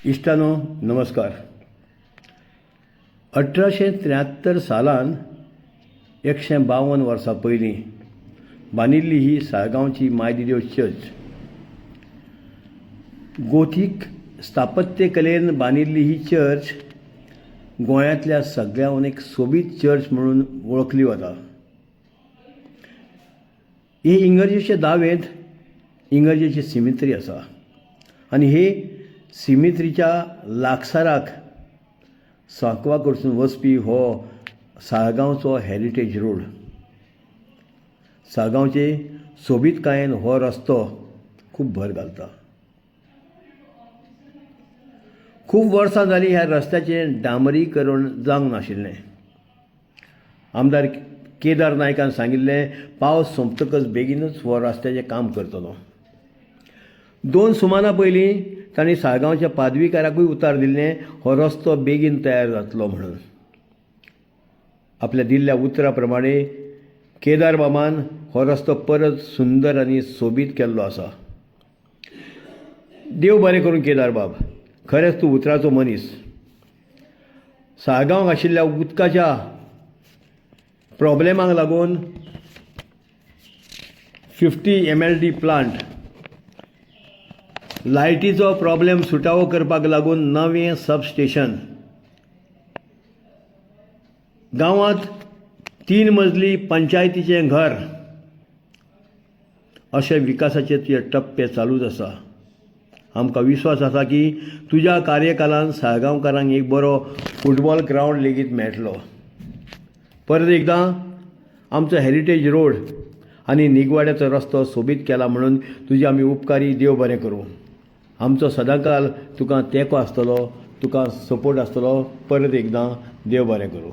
इश्टानो नमस्कार. 1873 सालान 152 वर्सां पयलीं बांदिल्ली ही साळगांवची मायदेव चर्च. गोथीक स्थापत्य कलेन बांदिल्ली ही चर्च गोंयांतल्या सगळ्यान एक सोबीत चर्च म्हणून वळखली वता. ही इंग्रजेच्या दावेंत इंग्रजेची सिमित्री आसा आनी हे सिमित्रीच्या लागसाराक सांकवाळ कडसून वचपी हो साळगांवचो हेरिटेज रोड. साळगांवचे सोबीतकायेन हो रस्तो खूब भर घालता. खूब वर्सां जालीं ह्या रस्त्याचें डांबरीकरण जावंक नाशिल्लें. आमदार केदार नायकान सांगिल्लें पावस सोंपतकच बेगीनच हो रस्त्याचें काम करतलो. 2 सुमाना पयलीं तांणी साळगांवच्या पादवीकाराकूय उतार दिल्लें हो रस्तो बेगीन तयार जातलो म्हणून. आपल्या दिल्ल्या उतरा प्रमाणे केदार बाबान हो रस्तो परत सुंदर आनी सोबीत केल्लो आसा. देव बरें करूं केदार बाब, खरेंच तूं उतराचो मनीस. साळगांवाक आशिल्ल्या उदकाच्या प्रॉब्लेमाक लागून 50 MLD प्लांट, लायटीचो प्रॉब्लेम सुटावो करपाक लागून नवें सबस्टेशन, गांवांत 3 मजली पंचायतीचें घर अशे विकासाचे तुजे टप्पे चालूच आसा. आमकां विश्वास आसा की तुज्या कार्यकालांत साळगांवकारांक एक बरो फुटबॉल ग्रावंड लेगीत मेळटलो. परत एकदां आमचो हेरिटेज रोड आनी निगवाड्याचो रस्तो सोबीत केला म्हणून तुजे आमी उपकारी. देव बरें करूं. आमचो सदांकाल तुका तेंको आसतलो, तुका सपोर्ट आसतलो. परत एकदां देव बरें करूं.